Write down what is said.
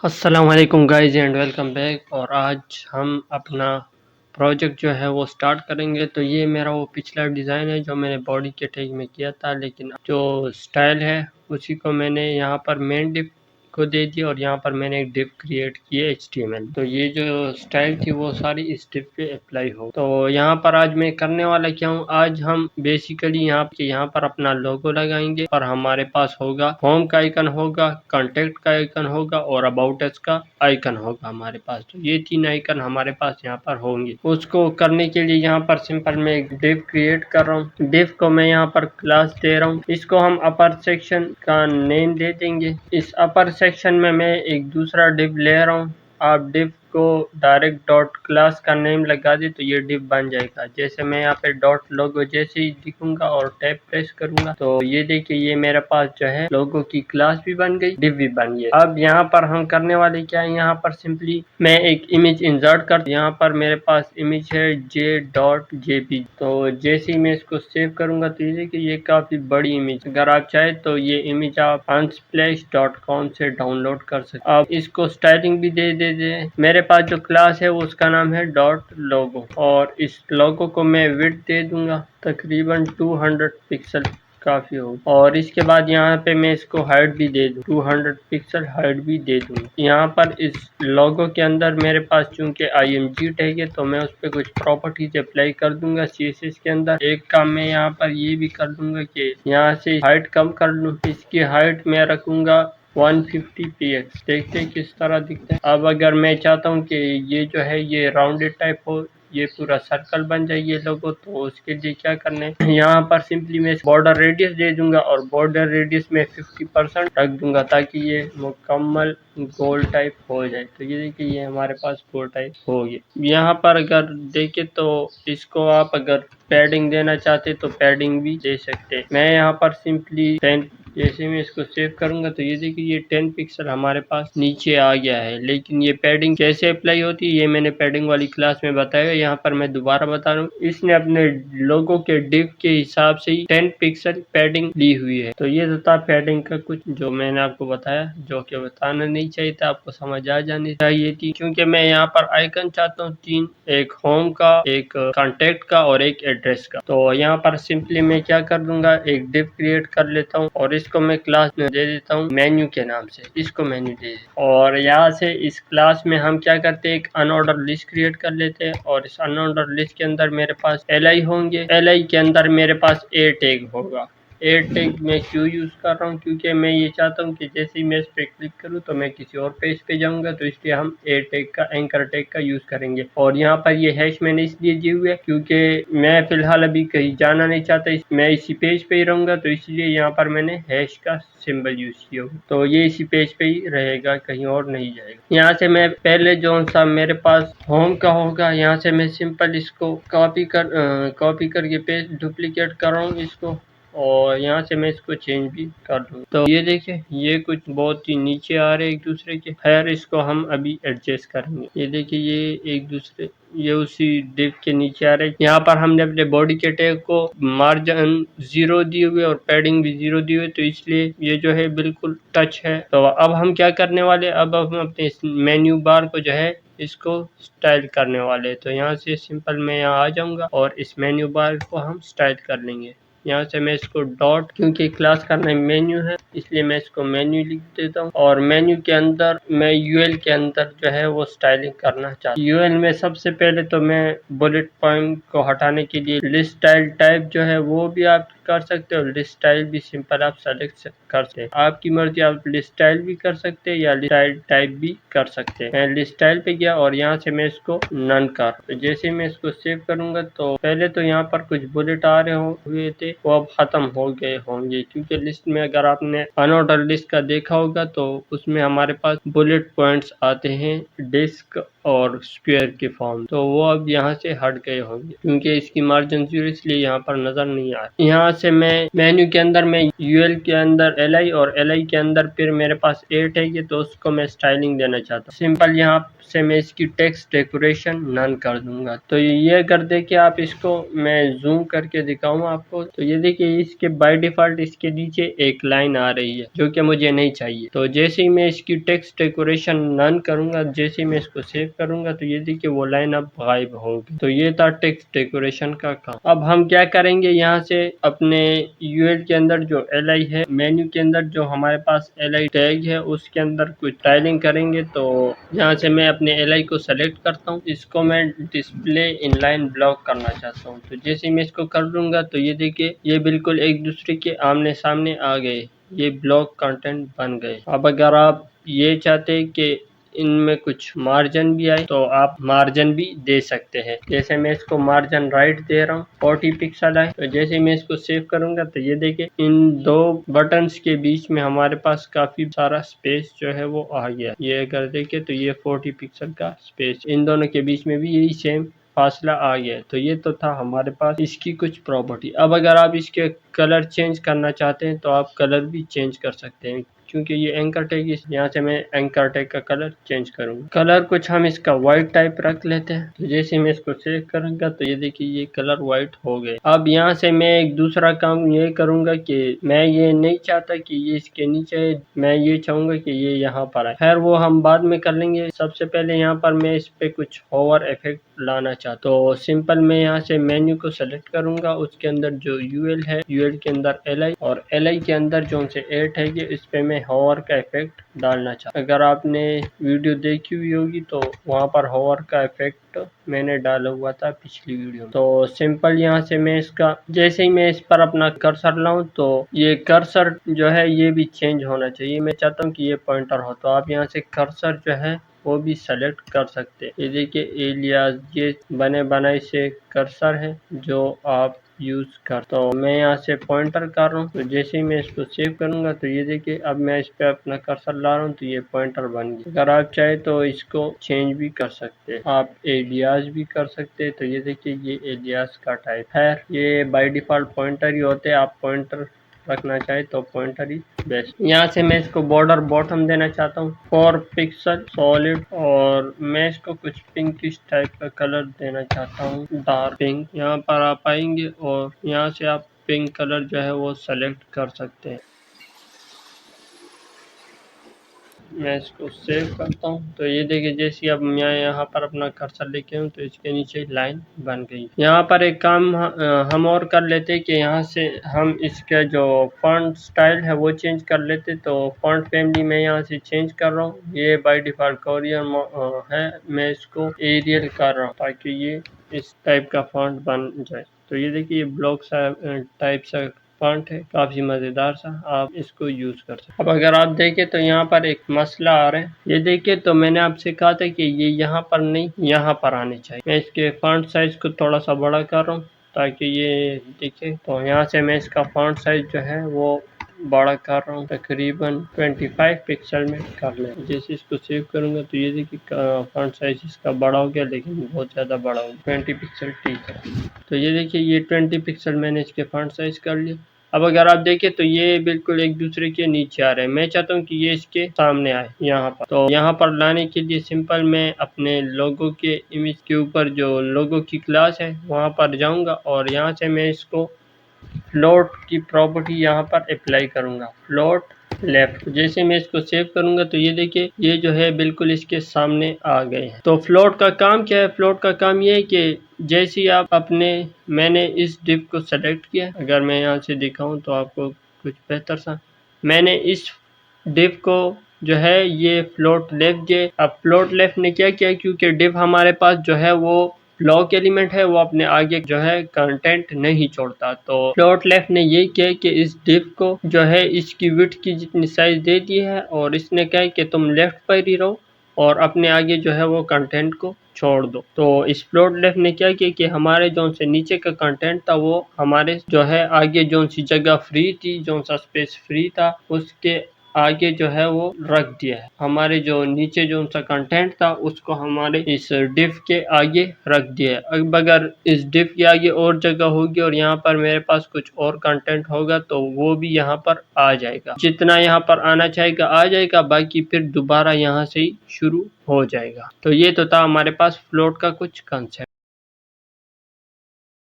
अस्सलाम वालेकुम guys and welcome back. और आज हम अपना प्रोजेक्ट जो है वो स्टार्ट करेंगे। तो ये मेरा वो पिछला डिज़ाइन है जो मैंने बॉडी के टैग में किया था, लेकिन जो स्टाइल है उसी को मैंने यहाँ पर मेन डिव को दे दिया और यहाँ पर मैंने एक डिव क्रिएट की है HTML। तो ये जो स्टाइल थी वो सारी इस डिव पे अप्लाई हो। तो यहाँ पर आज मैं करने वाला क्या हूँ, आज हम बेसिकली यहाँ पर अपना लोगो लगाएंगे और हमारे पास होगा होम का आइकन होगा, कॉन्टेक्ट का आइकन होगा और अबाउट अस का आइकन होगा हमारे पास। तो ये तीन आइकन हमारे पास यहाँ पर होंगे। उसको करने के लिए यहाँ पर सिंपल मैं एक डिव क्रिएट कर रहा हूँ। डिव को मैं यहाँ पर क्लास दे रहा हूँ, इसको हम अपर सेक्शन का नेम दे देंगे। इस अपर सेक्शन में मैं एक दूसरा डिव ले रहा हूँ। आप डिव को डायरेक्ट डॉट क्लास का नेम लगा दे तो ये डिव बन जाएगा। जैसे मैं यहाँ पे डॉट लोगो जैसे ही लिखूंगा और टैब प्रेस करूंगा तो ये देखिए ये मेरे पास जो है लोगो की क्लास भी बन गई, डिव भी बन गई। अब यहाँ पर हम करने वाले क्या है, यहाँ पर सिंपली मैं एक इमेज इंसर्ट कर, यहाँ पर मेरे पास इमेज है j.jpg। तो जैसे ही मैं इसको सेव करूंगा तो ये देखिए ये काफी बड़ी इमेज। अगर आप चाहे तो ये इमेज आप unsplash.com से डाउनलोड कर सकते। अब इसको स्टाइलिंग भी दे मेरे पास जो क्लास है वो उसका नाम है डॉट लोगो और इस लोगो को मैं विड्थ दे दूंगा तकरीबन 200 पिक्सल काफी हो। और इसके बाद यहाँ पे मैं इसको हाइट भी दे दूँ, 200 पिक्सल हाइट भी दे दूँ। यहाँ पर इस लोगो के अंदर मेरे पास चूंकि img टैग है तो मैं उस पर कुछ प्रॉपर्टीज अप्लाई कर दूंगा CSS के अंदर। एक काम मैं यहाँ पर ये भी कर दूंगा कि यहाँ से हाइट कम कर लूँ। इसकी हाइट मैं रखूंगा 150px। देखते हैं किस तरह दिखता है। अब अगर मैं चाहता हूँ कि ये जो है ये राउंडेड टाइप हो, ये पूरा सर्कल बन जाए ये लोगो, तो उसके लिए क्या करना है, यहाँ पर सिंपली मैं बॉर्डर रेडियस दे दूंगा और बॉर्डर रेडियस में 50% रख दूंगा ताकि ये मुकम्मल गोल टाइप हो जाए। तो ये देखिए ये हमारे पास गोल टाइप हो गया। यहाँ पर अगर देखें तो इसको आप अगर पैडिंग देना चाहते तो पैडिंग भी दे सकते हैं। मैं यहाँ पर सिंपली 10, जैसे मैं इसको सेव करूंगा तो ये देखिए ये 10 पिक्सल हमारे पास नीचे आ गया है। लेकिन ये पैडिंग कैसे अप्लाई होती है ये मैंने पैडिंग वाली क्लास में बताया। यहाँ पर मैं दोबारा बता रहा हूँ, इसने अपने लोगो के डिव के हिसाब से ही 10 पिक्सल पैडिंग ली हुई है। तो ये था पैडिंग का कुछ जो मैंने आपको बताया, जो कि बताना नहीं चाहिए था, आपको समझ आ जानी चाहिए थी। क्योंकि मैं यहाँ पर आइकन चाहता हूँ तीन, एक होम का, एक कॉन्टेक्ट का और एक एड्रेस का। तो यहाँ पर सिंपली मैं क्या कर दूंगा, एक डिव क्रिएट कर लेता हूँ और इसको मैं क्लास में दे देता हूँ मेन्यू के नाम से। इसको मेन्यू दे और यहाँ से इस क्लास में हम क्या करते हैं, एक अनऑर्डर लिस्ट क्रिएट कर लेते हैं और इस अनऑर्डर लिस्ट के अंदर मेरे पास li होंगे। li के अंदर मेरे पास a टैग होगा। ए टैग मैं क्यों यूज कर रहा हूँ, क्योंकि मैं ये चाहता हूँ कि जैसे ही मैं इस पे क्लिक करूँ तो मैं किसी और पेज पे जाऊंगा, तो इसलिए हम ए टैग का, एंकर टैग का यूज करेंगे। और यहाँ पर ये हैश मैंने इसलिए दिए हुए क्योंकि मैं फिलहाल अभी कहीं जाना नहीं चाहता, मैं इसी पेज पे ही रहूंगा, तो इसलिए यहाँ पर मैंने हैश का सिंबल यूज किया। तो ये इसी पेज पे ही रहेगा, कहीं और नहीं जाएगा। यहाँ से मैं पहले जो सा मेरे पास होम का होगा, यहाँ से मैं सिंपल इसको कॉपी करके पेज डुप्लीकेट कर रहा हूँ इसको, और यहाँ से मैं इसको चेंज भी कर दूँ। तो ये देखिए ये कुछ बहुत ही नीचे आ रहे हैं एक दूसरे के। खैर इसको हम अभी एडजस्ट करेंगे। ये देखिए ये एक दूसरे, ये उसी डिव के नीचे आ रहे हैं। यहाँ पर हमने अपने बॉडी के टैग को मार्जिन 0 दिए हुए और पैडिंग भी 0 दिए हुए, तो इसलिए ये जो है बिल्कुल टच है। तो अब हम क्या करने वाले, अब हम अपने मेन्यू बार को जो है इसको स्टाइल करने वाले। तो यहाँ से सिंपल मैं यहाँ आ जाऊंगा और इस मेन्यू बार को हम स्टाइल कर लेंगे। यहाँ से मैं इसको डॉट, क्योंकि क्लास का नाम मेन्यू है इसलिए मैं इसको मेन्यू लिख देता हूँ। और मेन्यू के अंदर मैं यूएल के अंदर जो है वो स्टाइलिंग करना चाहता हूँ। यूएल में सबसे पहले तो मैं बुलेट पॉइंट को हटाने के लिए लिस्ट स्टाइल टाइप जो है वो भी आप कर सकते हो, लिस्ट स्टाइल भी सिंपल आप सेलेक्ट कर सकते हैं, आपकी मर्जी। आप लिस्ट स्टाइल भी कर सकते हैं या लिस्ट स्टाइल टाइप भी कर सकते हैं। मैं लिस्ट स्टाइल पे गया और यहाँ से मैं इसको नन कर, तो जैसे मैं इसको सेव करूंगा तो पहले तो यहाँ पर कुछ बुलेट आ रहे हुए थे वो अब खत्म हो गए होंगे, क्योंकि लिस्ट में अगर आपने अनऑर्डर लिस्ट का देखा होगा तो उसमें हमारे पास बुलेट पॉइंट्स आते हैं डिस्क और स्क्वायर के फॉर्म, तो वो अब यहाँ से हट गए होंगे क्योंकि इसकी मार्जिन 0 इसलिए यहाँ पर नजर नहीं आ रहा। यहाँ से मैं मेन्यू के अंदर में यूएल के अंदर एल और एल के अंदर फिर मेरे पास 8 है, तो उसको मैं स्टाइलिंग देना चाहता हूँ। सिंपल यहाँ से मैं इसकी टेक्स्ट डेकोरेशन नन कर दूंगा। तो ये कर दे कि आप इसको मैं जूम करके दिखाऊं आपको। तो ये देखिए इसके बाय डिफॉल्ट इसके नीचे एक लाइन आ रही है जो कि मुझे नहीं चाहिए। तो जैसे ही मैं इसकी टेक्स्ट डेकोरेशन नन करूंगा, जैसे ही मैं इसको सेव करूंगा, तो ये देखिए वो लाइन अब गायब होगी। तो ये था टेक्स्ट डेकोरेशन का काम। अब हम क्या करेंगे, यहाँ से अपने यूएल के अंदर जो एल है, मेन्यू के अंदर जो हमारे पास एल टैग है उसके अंदर कुछ स्टाइलिंग करेंगे। तो यहाँ से मैं अपने एल को सेलेक्ट करता हूँ, इसको मैं डिस्प्ले इनलाइन ब्लॉक करना चाहता हूँ। तो जैसे मैं इसको कर लूंगा तो ये देखिए ये बिल्कुल एक दूसरे के आमने सामने आ गए, ये ब्लॉक कंटेंट बन गए। अब अगर आप ये चाहते हैं कि इनमें कुछ मार्जिन भी आए तो आप मार्जिन भी दे सकते हैं। जैसे मैं इसको मार्जिन राइट दे रहा हूँ, 40 पिक्सल आए। तो जैसे मैं इसको सेव करूंगा तो ये देखिए इन दो बटन्स के बीच में हमारे पास काफी सारा स्पेस जो है वो आ गया। ये अगर देखे तो ये 40 पिक्सल का स्पेस, इन दोनों के बीच में भी यही सेम फासला आ गया। तो ये तो था हमारे पास इसकी कुछ प्रॉपर्टी। अब अगर आप इसके कलर चेंज करना चाहते हैं तो आप कलर भी चेंज कर सकते हैं, क्योंकि ये एंकर टैग, यहाँ से मैं एंकर टैग का कलर चेंज करूंगा। कलर कुछ हम इसका व्हाइट टाइप रख लेते हैं। तो जैसे मैं इसको सेव करूंगा तो ये देखिए ये कलर व्हाइट हो गए। अब यहाँ से मैं एक दूसरा काम ये करूंगा कि मैं ये नहीं चाहता कि ये इसके नीचे, मैं ये चाहूंगा कि ये यहाँ पर आए। खैर वो हम बाद में कर लेंगे। सबसे पहले यहाँ पर मैं इस पे कुछ होवर इफेक्ट लाना चाहता। तो सिंपल मैं यहाँ से मेन्यू को सेलेक्ट करूंगा, उसके अंदर जो यूएल है, यूएल के अंदर एल और एल के अंदर जो से 8 है, कि इस पे मैं होवर का इफेक्ट डालना चाहता। अगर आपने वीडियो देखी हुई होगी तो वहाँ पर होवर का इफेक्ट मैंने डाला हुआ था पिछली वीडियो में। तो सिंपल यहाँ से मैं इसका, जैसे ही मैं इस पर अपना कर्सर लाऊं तो ये कर्सर जो है ये भी चेंज होना चाहिए। मैं चाहता हूँ कि ये पॉइंटर हो, तो आप यहाँ से कर्सर जो है वो भी सेलेक्ट कर सकते हैं। ये देखिए एलियास, ये बने बनाए से कर्सर है जो आप यूज कर। तो मैं यहाँ से पॉइंटर कर रहा हूँ। तो जैसे ही मैं इसको सेव करूंगा तो ये देखिए अब मैं इस पे अपना कर्सर ला रहा हूँ तो ये पॉइंटर बन गया। अगर आप चाहे तो इसको चेंज भी कर सकते हैं, आप एलियास भी कर सकते हैं। तो ये देखिए ये एलियास का टाइप है। ये बाय डिफॉल्ट पॉइंटर ही होते हैं, आप पॉइंटर रखना चाहे तो पॉइंटर ही बेस्ट। यहाँ से मैं इसको बॉर्डर बॉटम देना चाहता हूँ 4 पिक्सल सॉलिड, और मैं इसको कुछ पिंकिश टाइप का कलर देना चाहता हूँ, डार्क पिंक। यहाँ पर आप आएंगे और यहाँ से आप पिंक कलर जो है वो सेलेक्ट कर सकते हैं। मैं इसको सेव करता हूँ। तो ये देखिए जैसे अब मैं यहाँ पर अपना कर्सर लेके हूँ तो इसके नीचे लाइन बन गई। यहाँ पर एक काम हम और कर लेते कि यहाँ से हम इसका जो फॉन्ट स्टाइल है वो चेंज कर लेते। तो फॉन्ट फैमिली में यहाँ से चेंज कर रहा हूँ, ये बाय डिफॉल्ट कोरियर है, मैं इसको एरियल कर रहा हूँ ताकि ये इस टाइप का फॉन्ट बन जाए। तो ये देखिए ये ब्लॉक टाइप सा फॉन्ट है, काफी मजेदार सा, आप इसको यूज कर सकते। अब अगर आप देखें तो यहाँ पर एक मसला आ रहा है। ये देखिए तो मैंने आपसे कहा था कि ये यहाँ पर नहीं यहाँ पर आने चाहिए। मैं इसके फॉन्ट साइज को थोड़ा सा बड़ा कर रहा हूँ ताकि ये दिखे। तो यहाँ से मैं इसका फॉन्ट साइज जो है वो बड़ा कर रहा हूँ, तकरीबन 25 पिक्सल में कर लें। जैसे इसको सेव करूंगा तो ये देखिए फॉन्ट साइज इसका बड़ा हो गया, लेकिन बहुत ज़्यादा बड़ा हो गया, 20 पिक्सल ठीक है। तो ये देखिए ये 20 पिक्सल मैंने इसके फॉन्ट साइज कर लिया। अब अगर आप देखें तो ये बिल्कुल एक दूसरे के नीचे आ रहे हैं। मैं चाहता हूँ कि ये इसके सामने आए यहाँ पर। तो यहाँ पर लाने के लिए सिंपल मैं अपने लोगो के इमेज के ऊपर जो लोगो की क्लास है वहाँ पर जाऊँगा और यहाँ से मैं इसको फ्लोट की प्रॉपर्टी यहाँ पर अप्लाई करूँगा, फ्लोट लेफ्ट। जैसे मैं इसको सेव करूंगा तो ये देखिए ये जो है बिल्कुल इसके सामने आ गए हैं। तो फ्लोट का काम क्या है? फ्लोट का काम ये है कि जैसे ही आप अपने, मैंने इस डिव को सेलेक्ट किया, अगर मैं यहाँ से दिखाऊं तो आपको कुछ बेहतर सा, मैंने इस डिव को जो है ये फ्लोट लेफ्ट किया। अब फ्लोट लेफ्ट ने क्या किया, क्योंकि डिव हमारे पास जो है वो ब्लॉक एलिमेंट है, वो अपने आगे जो है कंटेंट नहीं छोड़ता। तो फ्लोट लेफ्ट ने ये किया कि इस डिव को जो है इसकी विड्थ की जितनी साइज दे दी है और इसने कहा कि तुम लेफ्ट पर ही रहो और अपने आगे जो है वो कंटेंट को छोड़ दो। तो इस फ्लोट लेफ्ट ने क्या किया कि हमारे जो से नीचे का कंटेंट था वो हमारे जो है आगे जो सी जगह फ्री थी, जो सा स्पेस फ्री था, उसके आगे जो है वो रख दिया है। हमारे जो नीचे जो उनका कंटेंट था उसको हमारे इस डिव के आगे रख दिया है। अब अगर इस डिव के आगे और जगह होगी और यहाँ पर मेरे पास कुछ और कंटेंट होगा तो वो भी यहाँ पर आ जाएगा। जितना यहाँ पर आना चाहेगा आ जाएगा, बाकी फिर दोबारा यहाँ से ही शुरू हो जाएगा। तो ये तो था हमारे पास फ्लोट का कुछ कंसेप्ट।